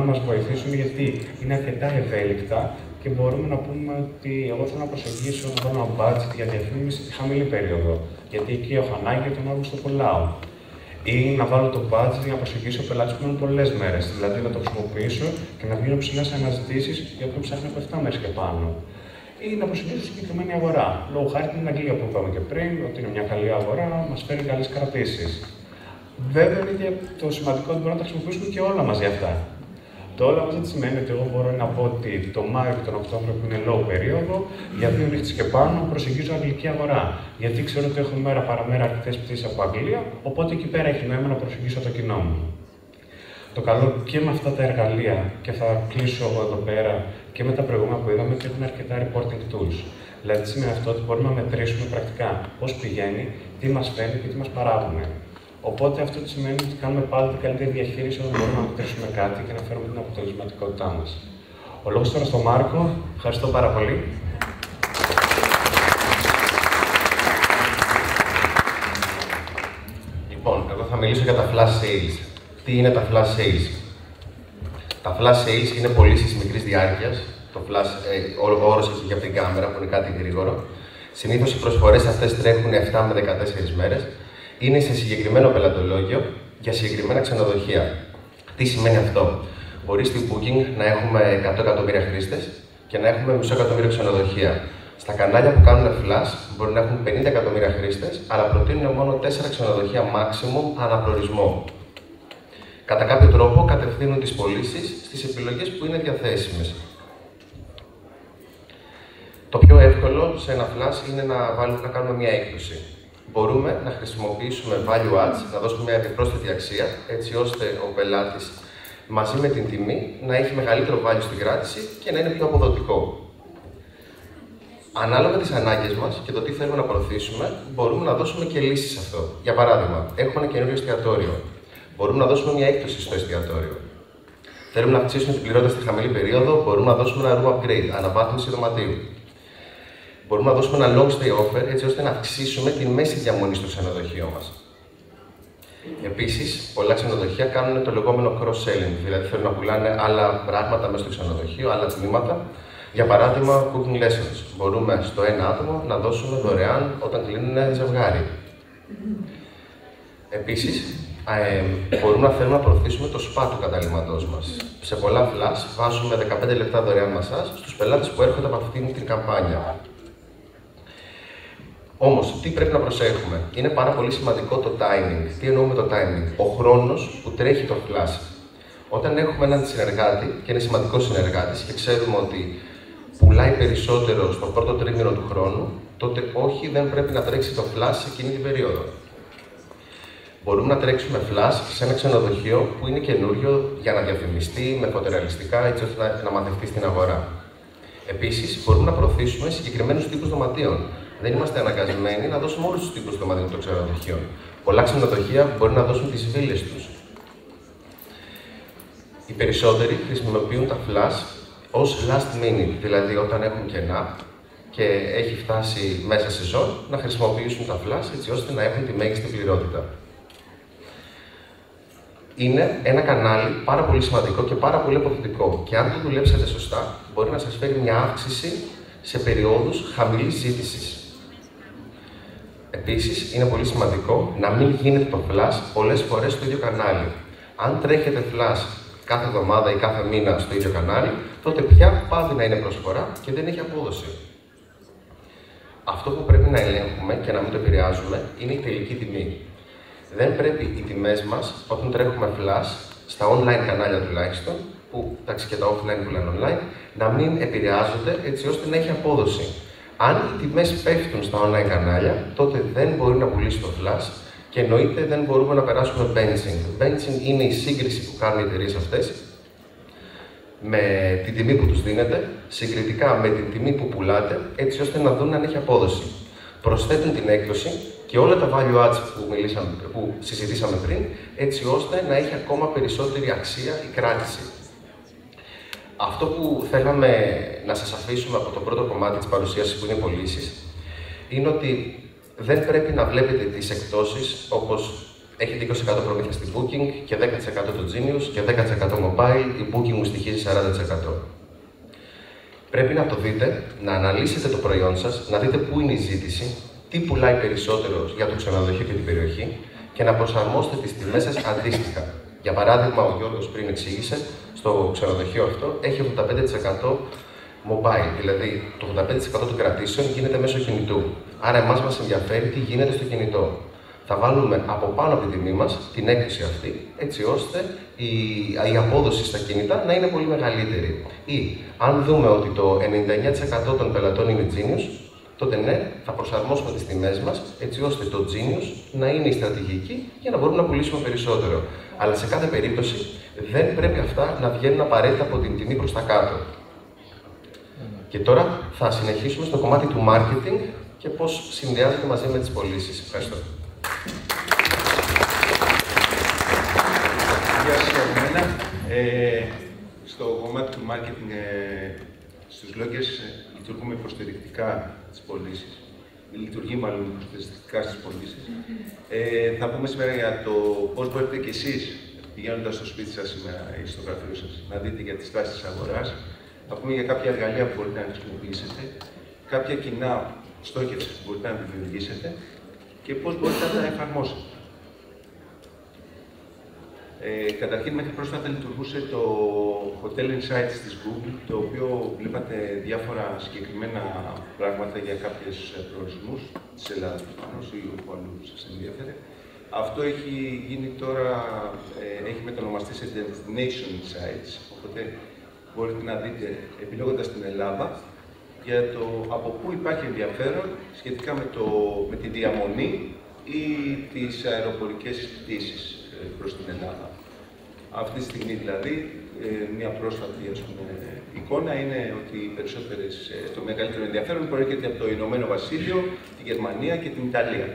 να μας βοηθήσουν, γιατί είναι αρκετά ευέλικτα και μπορούμε να πούμε ότι εγώ θέλω να προσεγγίσω ένα budget για διαφήμιση τη χαμηλή περίοδο. Γιατί εκεί έχω ανάγκη για τον Αύγουστο πουλάω. Ή να βάλω το budget για να προσεγγίσω πελάτες που μένουν πολλές μέρες. Δηλαδή να το χρησιμοποιήσω και να βγαίνω ψηλά σε αναζητήσεις για όποιον ψάχνει από 7 μέρες και πάνω. Ή να προσεγγίσω συγκεκριμένη αγορά. Λόγω χάρη την Αγγλία που είπαμε και πριν, ότι είναι μια καλή αγορά, μας φέρνει καλές κρατήσεις. Βέβαια, είναι και το σημαντικό ότι μπορούμε να τα χρησιμοποιήσουμε και όλα μαζί αυτά. Το όλα μαζί σημαίνει ότι εγώ μπορώ να πω ότι το Μάιο και τον Οκτώβριο που είναι low περίοδο, για 2 νύχτες και πάνω προσεγγίζω αγγλική αγορά. Γιατί ξέρω ότι έχω μέρα παραμέρα αρκετές πτήσεις από Αγγλία, οπότε εκεί πέρα έχει νόημα να προσεγγίσω το κοινό μου. Το καλό και με αυτά τα εργαλεία, και θα κλείσω εγώ εδώ πέρα και με τα προηγούμενα που είδαμε, ότι έχουν αρκετά reporting tools. Δηλαδή, σημαίνει αυτό ότι μπορούμε να μετρήσουμε πρακτικά πώς πηγαίνει, τι μας φέρνει και τι μας παράγουν. Οπότε αυτό σημαίνει ότι κάνουμε πάντα την καλύτερη διαχείριση όταν μπορούμε να μετρήσουμε κάτι και να φέρουμε την αποτελεσματικότητά μας. Ο λόγος τώρα στον Μάρκο. Ευχαριστώ πάρα πολύ. Λοιπόν, εγώ θα μιλήσω για τα flash sales. Τι είναι τα flash sales? Τα flash sales είναι πωλήσεις μικρής διάρκειας. Ο όρος έχει για την κάμερα που είναι κάτι γρήγορο. Συνήθως οι προσφορές αυτές τρέχουν 7 με 14 μέρες. Είναι σε συγκεκριμένο πελατολόγιο για συγκεκριμένα ξενοδοχεία. Τι σημαίνει αυτό? Μπορεί στην Booking να έχουμε 100 εκατομμύρια χρήστες και να έχουμε μισό εκατομμύριο ξενοδοχεία. Στα κανάλια που κάνουν flash μπορεί να έχουν 50 εκατομμύρια χρήστες, αλλά προτείνουν μόνο 4 ξενοδοχεία maximum αναπροορισμό. Κατά κάποιο τρόπο κατευθύνουν τις πωλήσεις στις επιλογές που είναι διαθέσιμες. Το πιο εύκολο σε ένα flash είναι να κάνουμε μια έκπτωση. Μπορούμε να χρησιμοποιήσουμε value ads, να δώσουμε μια επιπρόσθετη αξία, έτσι ώστε ο πελάτης μαζί με την τιμή να έχει μεγαλύτερο value στην κράτηση και να είναι πιο αποδοτικό. Ανάλογα τις ανάγκες μας και το τι θέλουμε να προωθήσουμε, μπορούμε να δώσουμε και λύσεις σε αυτό. Για παράδειγμα, έχουμε ένα καινούριο εστιατόριο. Μπορούμε να δώσουμε μια έκπτωση στο εστιατόριο. Θέλουμε να αυξήσουμε την πληρότητα στη χαμηλή περίοδο, μπορούμε να δώσουμε ένα room upgrade, αναβάθμιση δωματίου. Μπορούμε να δώσουμε ένα long stay offer έτσι ώστε να αυξήσουμε τη μέση διαμονή στο ξενοδοχείο μας. Επίσης, πολλά ξενοδοχεία κάνουν το λεγόμενο cross-selling, δηλαδή θέλουν να πουλάνε άλλα πράγματα μέσα στο ξενοδοχείο, άλλα τμήματα. Για παράδειγμα, cooking lessons. Μπορούμε στο ένα άτομο να δώσουμε δωρεάν όταν κλείνουν ζευγάρι. Επίσης, μπορούμε να θέλουμε να προωθήσουμε το spa του καταλυμματός μας. Σε πολλά flash βάζουμε 15 λεπτά δωρεάν μασάζ στους πελάτες που έρχονται από αυτήν την καμπάνια. Όμως, τι πρέπει να προσέχουμε? Είναι πάρα πολύ σημαντικό το timing. Τι εννοούμε το timing? Ο χρόνος που τρέχει το flash. Όταν έχουμε έναν συνεργάτη και είναι σημαντικό συνεργάτης και ξέρουμε ότι πουλάει περισσότερο στο πρώτο τρίμηνο του χρόνου, τότε όχι, δεν πρέπει να τρέξει το flash σε εκείνη την περίοδο. Μπορούμε να τρέξουμε flash σε ένα ξενοδοχείο που είναι καινούριο για να διαφημιστεί με φωτορεαλιστικά έτσι ώστε να μαθευτεί στην αγορά. Επίσης, μπορούμε να προωθήσουμε συγκεκριμένους τύπους δωματίων. Δεν είμαστε αναγκασμένοι να δώσουμε όλους τους τύπους δωματίων των ξενοδοχείων. Πολλά ξενοδοχεία μπορεί να δώσουν τις βίλες τους. Οι περισσότεροι χρησιμοποιούν τα flash ως last minute, δηλαδή όταν έχουν κενά και έχει φτάσει μέσα σεζόν, να χρησιμοποιήσουν τα flash έτσι ώστε να έχουν τη μέγιστη πληρότητα. Είναι ένα κανάλι πάρα πολύ σημαντικό και πάρα πολύ αποδοτικό και αν το δουλέψετε σωστά, μπορεί να σας φέρει μια αύξηση σε περιόδους χαμηλής ζήτησης. Επίσης, είναι πολύ σημαντικό να μην γίνεται το flash πολλές φορές στο ίδιο κανάλι. Αν τρέχετε flash κάθε εβδομάδα ή κάθε μήνα στο ίδιο κανάλι, τότε πια πάβει να είναι προσφορά και δεν έχει απόδοση. Αυτό που πρέπει να ελέγχουμε και να μην το επηρεάζουμε είναι η τελική τιμή. Δεν πρέπει οι τιμές μας, όταν τρέχουμε flash, στα online κανάλια τουλάχιστον, που εντάξει και τα offline πουλάνε online, να μην επηρεάζονται έτσι ώστε να έχει απόδοση. Αν οι τιμές πέφτουν στα online κανάλια, τότε δεν μπορεί να πουλήσει το flash και εννοείται δεν μπορούμε να περάσουμε benching. Benching είναι η σύγκριση που κάνουν οι εταιρείες αυτές με την τιμή που τους δίνεται, συγκριτικά με την τιμή που πουλάτε, έτσι ώστε να δουν αν έχει απόδοση. Προσθέτουν την έκδοση και όλα τα value adds που συζητήσαμε πριν, έτσι ώστε να έχει ακόμα περισσότερη αξία η κράτηση. Αυτό που θέλαμε να σας αφήσουμε από το πρώτο κομμάτι της παρουσίασης, που είναι οι πωλήσεις, είναι ότι δεν πρέπει να βλέπετε τις εκπτώσεις όπως έχει 20% προμήθεια στην Booking και 10% το Genius και 10% mobile, η Booking μου στοιχίζει 40%. Πρέπει να το δείτε, να αναλύσετε το προϊόν σας, να δείτε πού είναι η ζήτηση, τι πουλάει περισσότερο για το ξενοδοχείο και την περιοχή και να προσαρμόσετε τις τιμές σας αντίστοιχα. Για παράδειγμα, ο Γιώργος πριν εξήγησε, στο ξενοδοχείο αυτό έχει 85% mobile, δηλαδή το 85% των κρατήσεων γίνεται μέσω κινητού. Άρα, εμάς μας ενδιαφέρει τι γίνεται στο κινητό. Θα βάλουμε από πάνω από την τιμή μας την έκπτωση αυτή, έτσι ώστε η απόδοση στα κινητά να είναι πολύ μεγαλύτερη. Ή, αν δούμε ότι το 99% των πελατών είναι Genius, τότε ναι, θα προσαρμόσουμε τις τιμές μας, έτσι ώστε το Genius να είναι η στρατηγική για να μπορούμε να πουλήσουμε περισσότερο. Αλλά σε κάθε περίπτωση δεν πρέπει αυτά να βγαίνουν απαραίτητα από την τιμή προς τα κάτω. Και τώρα θα συνεχίσουμε στο κομμάτι του marketing και πώς συνδυάζεται μαζί με τις πωλήσεις. Ευχαριστώ. Γεια σας από μένα. Στο κομμάτι του marketing, στους bloggers λειτουργούμε υποστηρικτικά τις πωλήσεις. Λειτουργεί μάλλον υποστηρικτικά στις πωλήσεις. Θα πούμε σήμερα για το πώς μπορείτε κι εσείς, πηγαίνοντας στο σπίτι σας σήμερα ή στο γραφείο σας, να δείτε για τις τάσεις της αγοράς. Θα πούμε για κάποια εργαλεία που μπορείτε να χρησιμοποιήσετε, κάποια κοινά στόχευση που μπορείτε να δημιουργήσετε και πώς μπορείτε να τα εφαρμόσετε. Καταρχήν, μέχρι πρόσφατα λειτουργούσε το Hotel Insights της Google, το οποίο βλέπατε διάφορα συγκεκριμένα πράγματα για κάποιους προορισμούς της Ελλάδας, προφανώς, ή όπου αλλού σας ενδιαφέρε. Αυτό έχει γίνει τώρα, έχει μετονομαστεί σε Destination Insights, οπότε μπορείτε να δείτε, επιλέγοντας την Ελλάδα, για το από πού υπάρχει ενδιαφέρον σχετικά με τη διαμονή ή τις αεροπορικές πτήσεις προς την Ελλάδα. Αυτή τη στιγμή δηλαδή, μια πρόσφατη εικόνα είναι ότι το μεγαλύτερο ενδιαφέρον προέρχεται από το Ηνωμένο Βασίλειο, τη Γερμανία και την Ιταλία.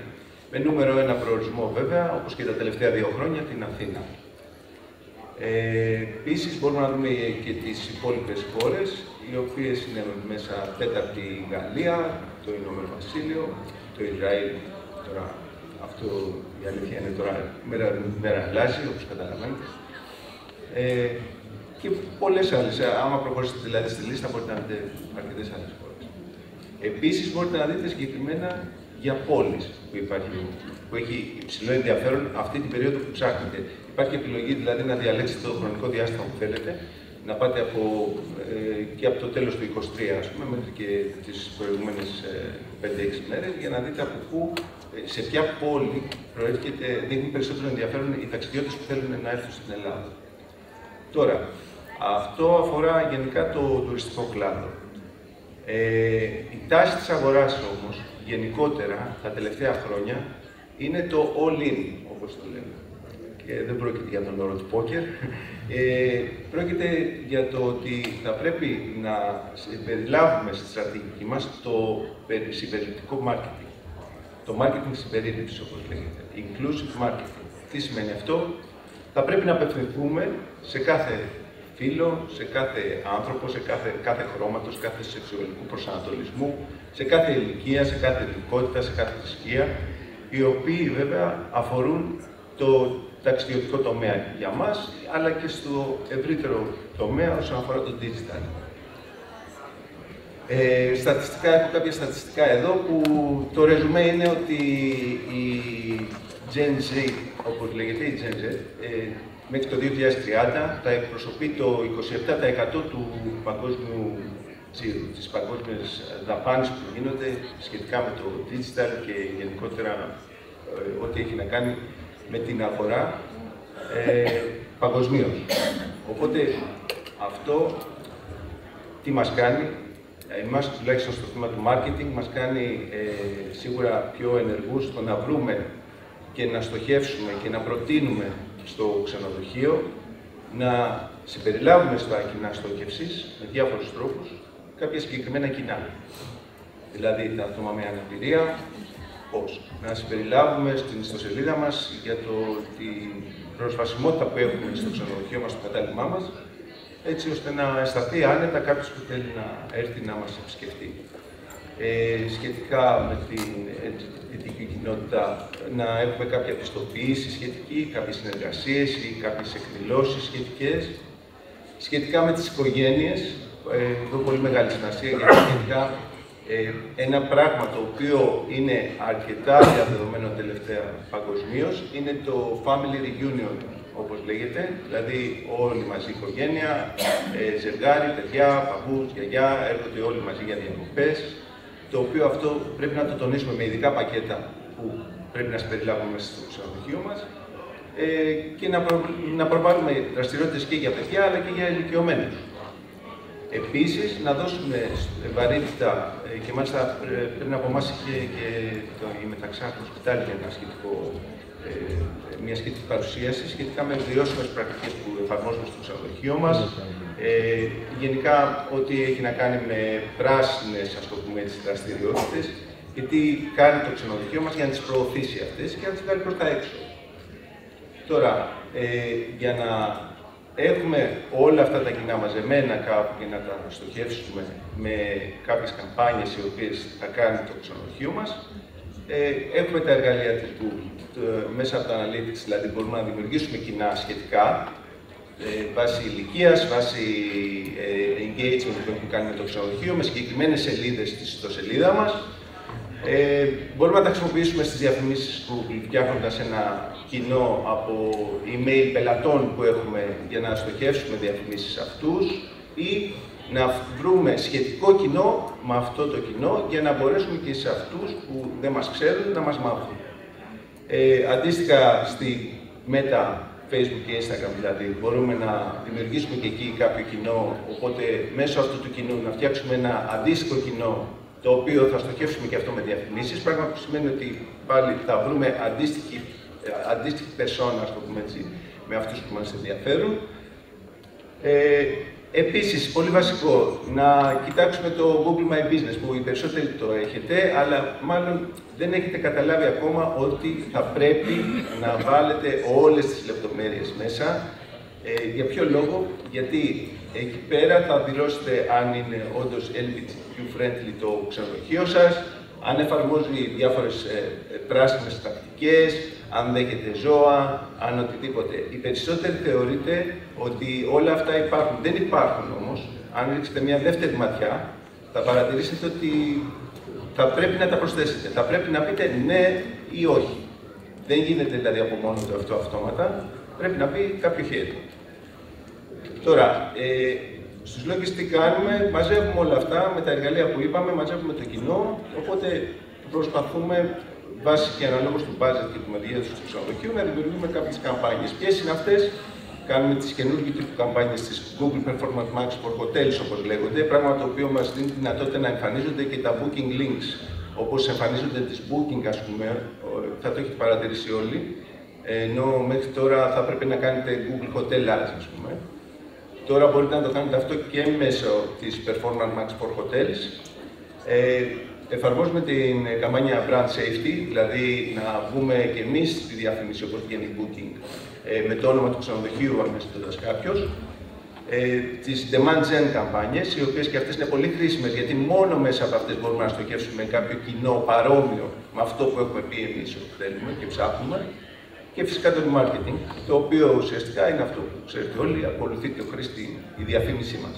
Με νούμερο 1 προορισμό βέβαια, όπως και τα τελευταία 2 χρόνια, την Αθήνα. Επίσης μπορούμε να δούμε και τις υπόλοιπες χώρες, οι οποίες είναι μέσα τέταρτη η Γαλλία, το Ηνωμένο Βασίλειο, το Ισραήλ. Τώρα, αυτό η αλήθεια είναι τώρα μέρα αλλάζει, όπως καταλαβαίνετε. Και πολλές άλλες. Άμα προχωρήσετε δηλαδή στη λίστα, μπορείτε να δείτε αρκετές άλλες χώρες. Επίσης, μπορείτε να δείτε συγκεκριμένα για πόλεις που έχει υψηλό ενδιαφέρον αυτή την περίοδο που ψάχνετε. Υπάρχει επιλογή δηλαδή να διαλέξετε το χρονικό διάστημα που θέλετε, να πάτε και από το τέλος του 23, ας πούμε, μέχρι και τις προηγούμενες 5-6 μέρες, για να δείτε από πού, σε ποια πόλη δείχνει περισσότερο ενδιαφέρον οι ταξιδιώτες που θέλουν να έρθουν στην Ελλάδα. Τώρα, αυτό αφορά γενικά το τουριστικό κλάδο. Η τάση της αγοράς όμως, γενικότερα, τα τελευταία χρόνια, είναι το all-in, όπως το λέμε. δεν πρόκειται για τον όρο του πόκερ. Πρόκειται για το ότι θα πρέπει να περιλάβουμε στη στρατηγική μας το συμπεριληπτικό marketing. Το marketing συμπερίληψης, όπως λέγεται. Inclusive marketing. Τι σημαίνει αυτό? Θα πρέπει να απευθυνθούμε σε κάθε φύλο, σε κάθε άνθρωπο, σε κάθε χρώματος, κάθε σεξουαλικού προσανατολισμού, σε κάθε ηλικία, σε κάθε ειδικότητα, σε κάθε θρησκεία, οι οποίοι βέβαια αφορούν το ταξιδιωτικό τομέα για μας, αλλά και στο ευρύτερο τομέα όσον αφορά το digital. Στατιστικά, έχω κάποια στατιστικά εδώ που το ρεζουμέ είναι ότι η Gen Z, όπως λέγεται, η Gen Z, μέχρι το 2030 θα εκπροσωπεί το 27% του παγκόσμιου τζίρου, τις παγκόσμιες δαπάνες που γίνονται σχετικά με το digital και γενικότερα ό,τι έχει να κάνει με την αγορά παγκοσμίως. Οπότε αυτό τι μας κάνει? Εμάς τουλάχιστον στο θέμα του marketing μας κάνει σίγουρα πιο ενεργούς στο να βρούμε και να στοχεύσουμε και να προτείνουμε στο ξενοδοχείο να συμπεριλάβουμε στα κοινά στόχευσης με διάφορους τρόπους κάποια συγκεκριμένα κοινά. Δηλαδή τα άτομα με αναπηρία, πώς? Να συμπεριλάβουμε στην ιστοσελίδα μας για την προσβασιμότητα που έχουμε στο ξενοδοχείο μας, στο κατάλημά μας, έτσι ώστε να αισθανθεί άνετα κάποιος που θέλει να έρθει να μας επισκεφτεί. Σχετικά με την LGBTQ κοινότητα, να έχουμε κάποια πιστοποίηση σχετική, κάποιες συνεργασίες ή κάποιες εκδηλώσεις σχετικές. Σχετικά με τις οικογένειες, εδώ πολύ μεγάλη σημασία, γιατί σχετικά ένα πράγμα το οποίο είναι αρκετά διαδεδομένο τελευταία παγκοσμίως είναι το family reunion, όπως λέγεται, δηλαδή όλοι μαζί οικογένεια, ζευγάρι, παιδιά, παππούς, γιαγιά, έρχονται όλοι μαζί για διακοπές, το οποίο αυτό πρέπει να το τονίσουμε με ειδικά πακέτα που πρέπει να συμπεριλάβουμε στο ξενοδοχείο μας και να προβάλλουμε δραστηριότητες και για παιδιά αλλά και για ηλικιωμένους. Επίσης, να δώσουμε βαρύτητα και μάλιστα πριν από εμάς είχε και η Μεταξά Hospital μια σχετική παρουσίαση σχετικά με βιώσιμες πρακτικές που εφαρμόζουμε στο ξενοδοχείο μας. Γενικά, ό,τι έχει να κάνει με πράσινες, ας το πούμε έτσι, δραστηριότητες και τι κάνει το ξενοδοχείο μας για να τις προωθήσει αυτές και να τις βγάλει προς τα έξω. Τώρα, για να έχουμε όλα αυτά τα κοινά μαζεμένα κάπου και να τα στοχεύσουμε με κάποιες καμπάνιες οι οποίες θα κάνει το ξενοδοχείο μας, έχουμε τα εργαλεία της Google. Μέσα από τα Analytics, δηλαδή, μπορούμε να δημιουργήσουμε κοινά σχετικά, βάσει ηλικίας, βάσει engagement που έχουμε κάνει με το ξενοδοχείο, με συγκεκριμένες σελίδες στη ιστοσελίδα μας. Μπορούμε να τα χρησιμοποιήσουμε στις διαφημίσεις Google, φτιάχνοντας ένα κοινό από email πελατών που έχουμε για να στοχεύσουμε διαφημίσεις αυτούς ή να βρούμε σχετικό κοινό με αυτό το κοινό για να μπορέσουμε και σε αυτούς που δεν μας ξέρουν να μας μάθουν. Αντίστοιχα στη Meta, Facebook και Instagram δηλαδή, μπορούμε να δημιουργήσουμε και εκεί κάποιο κοινό, οπότε μέσω αυτού του κοινού να φτιάξουμε ένα αντίστοιχο κοινό το οποίο θα στοχεύσουμε και αυτό με διαφημίσεις, πράγμα που σημαίνει ότι πάλι θα βρούμε αντίστοιχη persona, ας το πούμε έτσι, με αυτούς που μας ενδιαφέρουν. Επίσης, πολύ βασικό, να κοιτάξουμε το Google My Business, που οι περισσότεροι το έχετε, αλλά μάλλον δεν έχετε καταλάβει ακόμα ότι θα πρέπει να βάλετε όλες τις λεπτομέρειες μέσα. Για ποιο λόγο? Γιατί εκεί πέρα θα δηλώσετε αν είναι όντως LGBTQ friendly το ξενοδοχείο σας, αν εφαρμόζει διάφορες πράσινες τακτικές, αν δέχεται ζώα, αν οτιδήποτε. Οι περισσότεροι θεωρείτε ότι όλα αυτά υπάρχουν. Δεν υπάρχουν όμως. Αν ρίξετε μια δεύτερη ματιά, θα παρατηρήσετε ότι θα πρέπει να τα προσθέσετε. Θα πρέπει να πείτε ναι ή όχι. Δεν γίνεται δηλαδή από μόνο του αυτό αυτόματα. Πρέπει να πει κάποιο χέρι. Τώρα, στους λόγους τι κάνουμε, μαζεύουμε όλα αυτά με τα εργαλεία που είπαμε, μαζεύουμε το κοινό, οπότε προσπαθούμε βάσει και αναλόγως του budget και του μεγέθους του ξενοδοχείου να δημιουργούμε κάποιες καμπάνιες. Ποιες είναι αυτές? Κάνουμε τις καινούργιες τύπου καμπάνιες της Google Performance Max for Hotels, όπως λέγονται, πράγμα το οποίο μας δίνει τη δυνατότητα να εμφανίζονται και τα booking links, όπως εμφανίζονται τις booking, ας πούμε, θα το έχετε παρατηρήσει όλοι. Ενώ μέχρι τώρα θα πρέπει να κάνετε Google Hotel Ads, ας πούμε. Τώρα μπορείτε να το κάνετε αυτό και μέσω της Performance Max for Hotels. Εφαρμόζουμε την καμπάνια Brand Safety, δηλαδή να βγούμε και εμείς στη διαφήμιση όπως βγαίνει Booking, με το όνομα του ξενοδοχείου, αν έστειλοντας κάποιος. Τις Demand Gen καμπάνιες, οι οποίες και αυτές είναι πολύ χρήσιμες, γιατί μόνο μέσα από αυτές μπορούμε να στοχεύσουμε κάποιο κοινό παρόμοιο με αυτό που έχουμε πει εμείς ότι θέλουμε και ψάχνουμε. Και φυσικά το remarketing, το οποίο ουσιαστικά είναι αυτό που ξέρετε όλοι, ακολουθεί το χρήστη η διαφήμισή μας.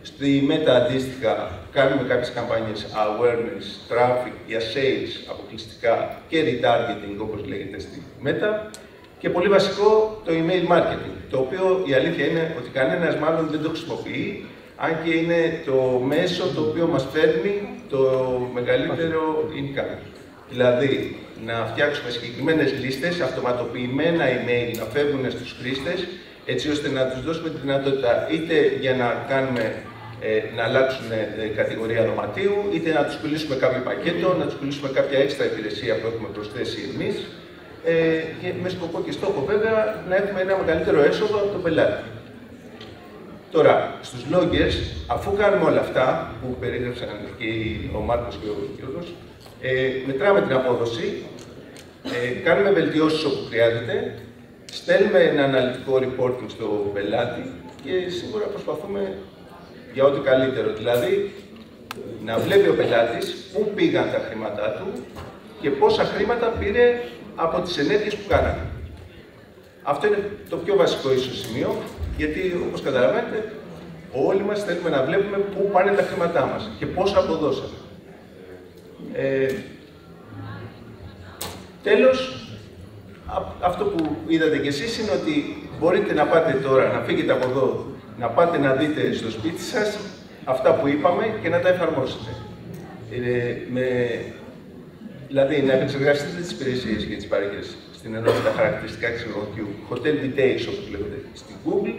Στη Meta αντίστοιχα κάνουμε κάποιες καμπάνιες awareness, traffic για sales αποκλειστικά και retargeting όπως λέγεται στη Meta. Και πολύ βασικό το email marketing, το οποίο η αλήθεια είναι ότι κανένας μάλλον δεν το χρησιμοποιεί, αν και είναι το μέσο το οποίο μας φέρνει το μεγαλύτερο income. Δηλαδή, να φτιάξουμε συγκεκριμένες λίστες, αυτοματοποιημένα email να φεύγουν στους χρήστες, έτσι ώστε να τους δώσουμε τη δυνατότητα είτε για να κάνουμε να αλλάξουν κατηγορία δωματίου, είτε να τους πουλήσουμε κάποιο πακέτο, να τους πουλήσουμε κάποια έξτρα υπηρεσία που έχουμε προσθέσει εμείς, με σκοπό και στόχο βέβαια να έχουμε ένα μεγαλύτερο έσοδο από τον πελάτη. Τώρα, στους loggers, αφού κάνουμε όλα αυτά που περίγραψαν και ο Μάρκος και ο Γιώργος, μετράμε την απόδοση, κάνουμε βελτιώσεις όπου χρειάζεται, στέλνουμε ένα αναλυτικό reporting στο πελάτη και σίγουρα προσπαθούμε για ό,τι καλύτερο. Δηλαδή, να βλέπει ο πελάτης πού πήγαν τα χρήματά του και πόσα χρήματα πήρε από τις ενέργειες που κάναμε. Αυτό είναι το πιο βασικό ίσως σημείο, γιατί όπως καταλαβαίνετε, όλοι μας θέλουμε να βλέπουμε πού πάνε τα χρήματά μας και πόσα αποδώσαμε. Τέλος, αυτό που είδατε κι εσείς είναι ότι μπορείτε να πάτε τώρα, να φύγετε από εδώ, να πάτε να δείτε στο σπίτι σας αυτά που είπαμε και να τα εφαρμόσετε. Δηλαδή, να επεξεργαστείτε τις υπηρεσίες και τις παροχές στην ενότητα χαρακτηριστικά ξενοδοχείου, Hotel Details όπως λέγονται στην Google.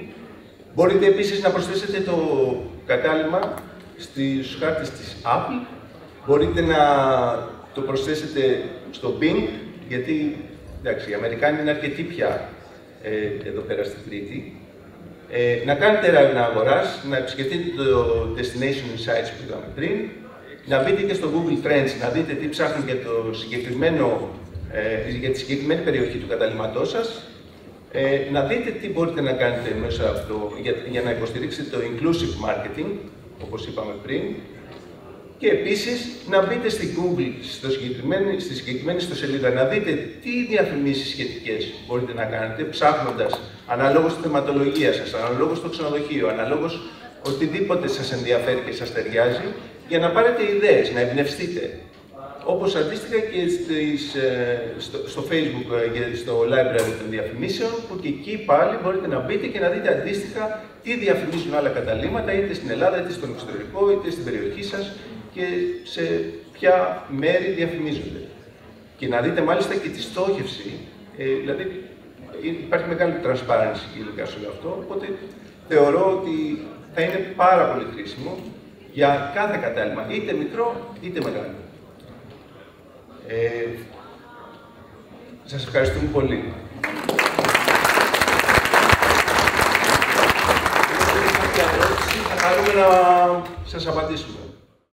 Μπορείτε επίσης να προσθέσετε το κατάλημα στους χάρτες της Apple. Μπορείτε να το προσθέσετε στο Bing, γιατί εντάξει, οι Αμερικάνοι είναι αρκετοί πια εδώ πέρα στην Κρήτη. Να κάνετε έρευνα αγοράς, να επισκεφτείτε το Destination Insights που είδαμε πριν, να μπείτε και στο Google Trends, να δείτε τι ψάχνουν για, για τη συγκεκριμένη περιοχή του καταλήμματός σας, να δείτε τι μπορείτε να κάνετε μέσα από το, για να υποστηρίξετε το Inclusive Marketing, όπως είπαμε πριν, και επίσης να μπείτε στη Google, στη συγκεκριμένη ιστοσελίδα, να δείτε τι διαφημίσεις σχετικές μπορείτε να κάνετε, ψάχνοντας αναλόγως στη θεματολογία σας, αναλόγως στο ξενοδοχείο, αναλόγως οτιδήποτε σας ενδιαφέρει και σας ταιριάζει, για να πάρετε ιδέες, να εμπνευστείτε. Όπως αντίστοιχα και στο Facebook, στο library των διαφημίσεων, που και εκεί πάλι μπορείτε να μπείτε και να δείτε αντίστοιχα τι διαφημίζουν άλλα καταλύματα, είτε στην Ελλάδα, είτε στον εξωτερικό, είτε στην περιοχή σας και σε ποια μέρη διαφημίζονται. Και να δείτε μάλιστα και τη στόχευση, δηλαδή υπάρχει μεγάλη transparency γενικά σε όλο αυτό, οπότε θεωρώ ότι θα είναι πάρα πολύ χρήσιμο για κάθε κατάλημα, είτε μικρό είτε μεγάλο. Σας ευχαριστούμε πολύ. Θα χαρούμε να σας απαντήσουμε.